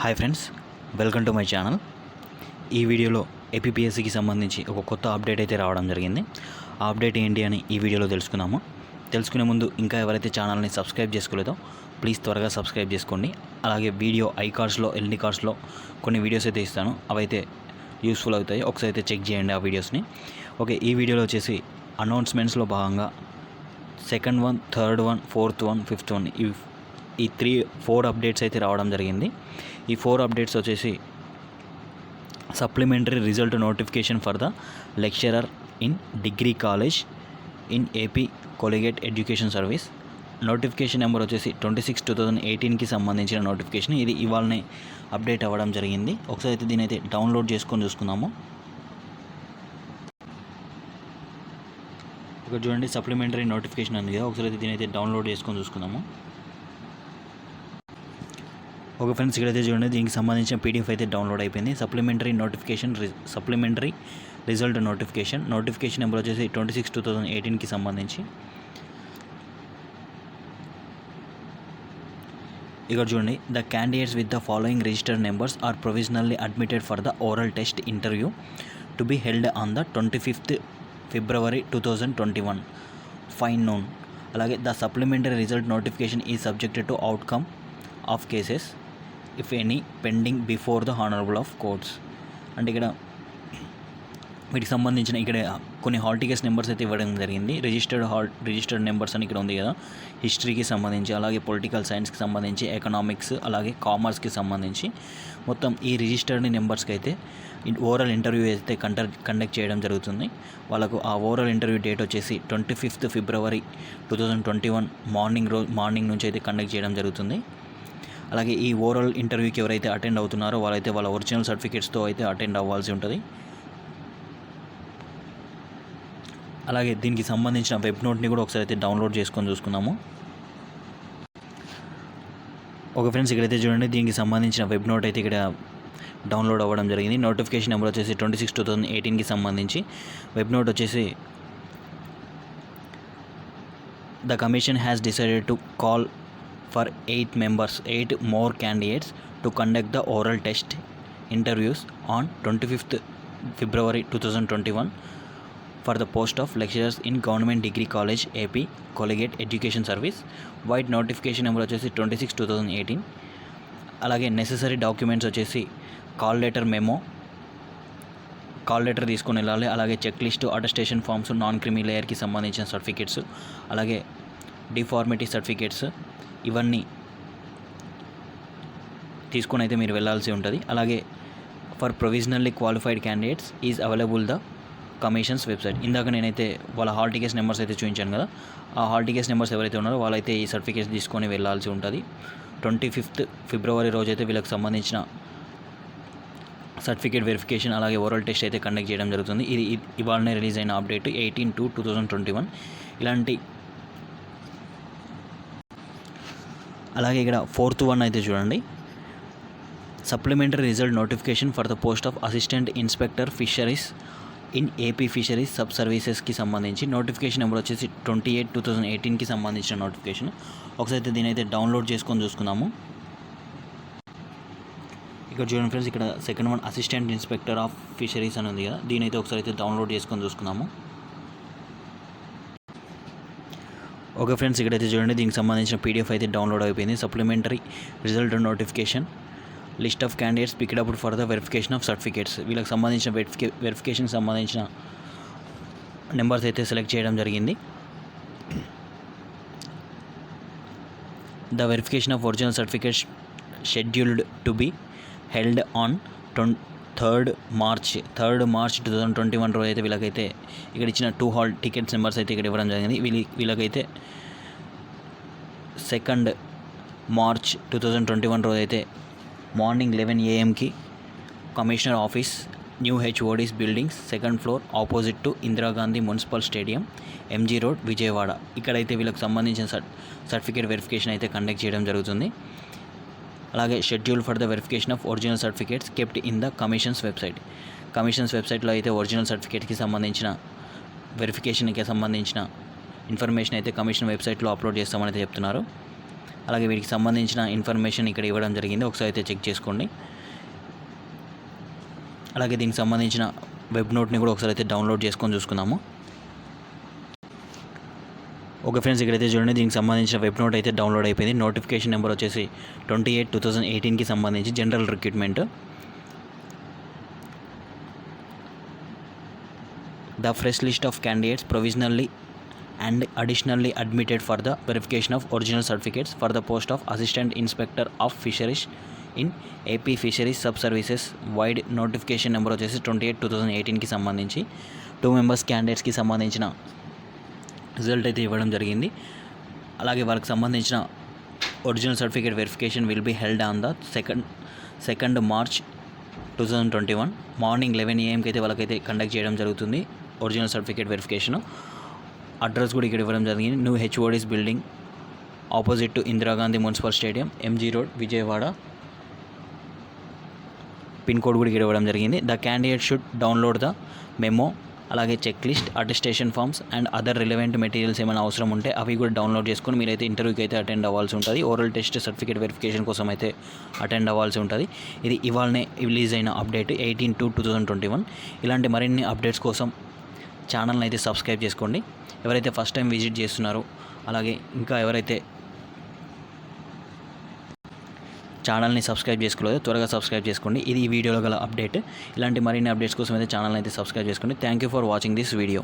Hi friends, welcome to my channel. ఈ వీడియోలో ఏపీపీఎస్సీకి సంబంధించి ఒక కొత్త అప్డేట్ అయితే రావడం జరిగింది. ఆ అప్డేట్ ఏంటి అని ఈ వీడియోలో తెలుసుకుందాము. తెలుసుకునే ముందు ఇంకా ఎవరైతే ఛానల్ని సబ్స్క్రైబ్ చేసుకోలేదో ప్లీజ్ త్వరగా సబ్స్క్రైబ్ చేసుకోండి. అలాగే వీడియో ఐ కార్డ్స్లో ఎల్ఈడి కార్డ్స్లో కొన్ని వీడియోస్ అయితే ఇస్తాను, అవైతే యూస్ఫుల్ అవుతాయి. ఒకసారి అయితే చెక్ చేయండి ఆ వీడియోస్ని. ఓకే, ఈ వీడియోలో వచ్చేసి అనౌన్స్మెంట్స్లో భాగంగా second one, third one, fourth one, fifth one ఈ 4 అప్డేట్స్ అయితే రావడం జరిగింది. ఈ 4 అప్డేట్స్ వచ్చేసి supplementary result notification for the lecturer in degree college in AP collegiate education service. Notification number వచ్చేసి 26/2018కి సంబంధించిన నోటిఫికేషన్. ఇది ఇవాళనే అప్డేట్ అవ్వడం జరిగింది. ఒకసారి అయితే దీని అయితే డౌన్లోడ్ చేసుకొని చూసుకుందాము. ఇక్కడ చూడండి, సప్లిమెంటరీ నోటిఫికేషన్ ఉంది కదా, ఒకసారి అయితే దీని అయితే డౌన్లోడ్ చేసుకొని చూసుకుందాము. ఓకే ఫ్రెండ్స్, ఇక్కడైతే చూడండి, దీనికి సంబంధించిన పీడిఎఫ్ అయితే డౌన్లోడ్ అయిపోయింది. సప్లిమెంటరీ రిజల్ట్ నోటిఫికేషన్ నెంబర్ వచ్చేసి 26/2018కి సంబంధించి. ఇక్కడ చూడండి, the candidates with the following registered numbers are provisionally admitted for the oral test interview to be held on the 25th February 2021 forenoon. అలాగే the supplementary result notification is subjected to outcome of cases if any pending before the honourable of courts. అంటే ఇక్కడ వీటికి సంబంధించిన ఇక్కడ కొన్ని hall tickets numbers అయితే ఇవ్వడం జరిగింది. రిజిస్టర్డ్ నెంబర్స్ అని ఇక్కడ ఉంది కదా, హిస్టరీకి సంబంధించి, అలాగే పొలిటికల్ సైన్స్కి సంబంధించి, ఎకనామిక్స్, అలాగే కామర్స్కి సంబంధించి మొత్తం ఈ రిజిస్టర్డ్ నెంబర్స్కి అయితే ఓరల్ ఇంటర్వ్యూ అయితే కండక్ట్ చేయడం జరుగుతుంది. వాళ్ళకు ఆ ఓరల్ ఇంటర్వ్యూ డేట్ వచ్చేసి 25th February 2021 మార్నింగ్ నుంచి అయితే కండక్ట్ చేయడం జరుగుతుంది. అలాగే ఈ ఓరల్ ఇంటర్వ్యూకి ఎవరైతే అటెండ్ అవుతున్నారో వాళ్ళైతే వాళ్ళ ఒరిజినల్ సర్టిఫికేట్స్తో అయితే అటెండ్ అవ్వాల్సి ఉంటుంది. అలాగే దీనికి సంబంధించిన వెబ్ నోట్ని కూడా ఒకసారి అయితే డౌన్లోడ్ చేసుకొని చూసుకుందాము. ఓకే ఫ్రెండ్స్, ఇక్కడైతే చూడండి, దీనికి సంబంధించిన వెబ్ నోట్ అయితే ఇక్కడ డౌన్లోడ్ అవ్వడం జరిగింది. నోటిఫికేషన్ నెంబర్ వచ్చేసి 26/2018కి సంబంధించి. వెబ్ నోట్ వచ్చేసి the commission has decided to call for 8 more candidates to conduct the oral test interviews on 25th February 2021 for the post of lecturers in Government Degree College AP Collegiate Education Service. Vide notification number వచ్చేసి 26/2018. అలాగే necessary documents వచ్చేసి call letter తీసుకొని వెళ్ళాలి. అలాగే check list, attestation forms, non creamy లేయర్కి సంబంధించిన certificates, అలాగే deformity certificates, ఇవన్నీ తీసుకొని అయితే మీరు వెళ్ళాల్సి ఉంటుంది. అలాగే for provisionally qualified candidates is available the commission's website. ఇందాక నేనైతే వాళ్ళ హాల్ టికెట్స్ నెంబర్స్ అయితే చూపించాను కదా, ఆ హాల్ టికెట్స్ నెంబర్స్ ఎవరైతే ఉన్నారో వాళ్ళైతే ఈ సర్టిఫికేట్స్ తీసుకొని వెళ్ళాల్సి ఉంటుంది. 25th February రోజైతే వీళ్ళకి సంబంధించిన సర్టిఫికేట్ వెరిఫికేషన్, అలాగే ఓరల్ టెస్ట్ అయితే కండక్ట్ చేయడం జరుగుతుంది. ఇది ఇవాళనే రిలీజ్ అయిన అప్డేట్ 18/2/2021. ఇలాంటి అలాగే ఇక్కడ 4th వన్ అయితే చూడండి, supplementary result notification for the post of assistant inspector fisheries in AP fisheries sub సర్వీసెస్కి సంబంధించి. నోటిఫికేషన్ నెంబర్ వచ్చేసి 28/2018కి సంబంధించిన నోటిఫికేషన్. ఒకసారి అయితే దీని అయితే డౌన్లోడ్ చేసుకొని చూసుకుందాము. ఇక్కడ చూడండి ఫ్రెండ్స్, ఇక్కడ second one assistant inspector of fisheries అని ఉంది కదా, దీని అయితే ఒకసారి అయితే డౌన్లోడ్ చేసుకొని చూసుకుందాము. ఓకే ఫ్రెండ్స్, ఇక్కడైతే చూడండి, దీనికి సంబంధించిన పీడిఎఫ్ అయితే డౌన్లోడ్ అయిపోయింది. Supplementary result notification list of candidates picked up for the verification of certificates. వీళ్ళకి సంబంధించిన వెరిఫికేషన్కి సంబంధించిన నెంబర్స్ అయితే సెలెక్ట్ చేయడం జరిగింది. The verification of original certificates scheduled to be held on 3rd March 2021 రోజు అయితే వీళ్ళకైతే ఇక్కడ ఇచ్చిన 2 హాల్ టికెట్స్ నెంబర్స్ అయితే ఇక్కడ ఇవ్వడం జరిగింది. వీళ్ళకైతే 2nd March 2021 రోజు అయితే morning 11 AM commissioner office, new HOD's buildings, 2nd floor opposite to Indira Gandhi municipal stadium, MG road, Vijayawada. ఇక్కడైతే వీళ్ళకి సంబంధించిన సర్టిఫికేట్ వెరిఫికేషన్ అయితే కండక్ట్ చేయడం జరుగుతుంది. అలాగే schedule for the verification of original certificates kept in the commission's వెబ్సైట్లో అయితే ఒరిజినల్ సర్టిఫికేట్కి సంబంధించిన వెరిఫికేషన్కి సంబంధించిన ఇన్ఫర్మేషన్ అయితే కమిషన్ వెబ్సైట్లో అప్లోడ్ చేస్తామని అయితే చెప్తున్నారు. అలాగే వీటికి సంబంధించిన ఇన్ఫర్మేషన్ ఇక్కడ ఇవ్వడం జరిగింది, ఒకసారి అయితే చెక్ చేసుకోండి. అలాగే దీనికి సంబంధించిన వెబ్ నోట్ని కూడా ఒకసారి అయితే డౌన్లోడ్ చేసుకొని చూసుకుందాము. ఓకే ఫ్రెండ్స్, ఇక్కడైతే చూడండి, దీనికి సంబంధించిన వెబ్ నోట్ అయితే డౌన్లోడ్ అయిపోయింది. నోటిఫికేషన్ నెంబర్ వచ్చేసి 28/2018కి సంబంధించి general recruitment. The fresh list of candidates provisionally and additionally admitted for the verification of original certificates for the post of Assistant Inspector of Fisheries in AP Fisheries Subservices wide notification number వచ్చేసి 28/2018కి సంబంధించి 2 members క్యాండిడేట్స్కి సంబంధించిన result అయితే ఇవ్వడం జరిగింది. అలాగే వాళ్ళకి సంబంధించిన original certificate verification will be held on the 2nd March 2021 morning 11 AM అయితే వాళ్ళకైతే కండక్ట్ చేయడం జరుగుతుంది ఒరిజినల్ సర్టిఫికేట్ వెరిఫికేషన్. అడ్రస్ కూడా ఇక్కడ ఇవ్వడం జరిగింది. New HOD's building opposite to Indira Gandhi municipal stadium, MG road, Vijayawada. Pin code కూడా ఇక్కడ ఇవ్వడం జరిగింది. The candidate should download the memo, అలాగే check list, attestation forms and other relevant materials ఏమైనా అవసరం ఉంటే అవి కూడా డౌన్లోడ్ చేసుకొని మీరైతే ఇంటర్వ్యూకి అయితే అటెండ్ అవ్వాల్సి ఉంటుంది. ఓరల్ టెస్ట్ సర్టిఫికేట్ వెరిఫికేషన్ కోసం అయితే అటెండ్ అవ్వాల్సి ఉంటుంది. ఇది ఇవాళనే రిలీజ్ అయిన అప్డేట్ 18/2/2021. ఇలాంటి మరిన్ని అప్డేట్స్ కోసం ఛానల్ని అయితే సబ్స్క్రైబ్ చేసుకోండి. ఎవరైతే ఫస్ట్ టైం విజిట్ చేస్తున్నారో, అలాగే ఇంకా ఎవరైతే ఛానల్ని సబ్స్క్రైబ్ చేసుకోలేదో త్వరగా సబ్స్క్రైబ్ చేసుకోండి. ఇది ఈ వీడియోలో గల అప్డేట్. ఇలాంటి మరిన్ని అప్డేట్స్ కోసం అయితే ఛానల్ని అయితే సబ్స్క్రైబ్ చేసుకోండి. Thank you for watching this video.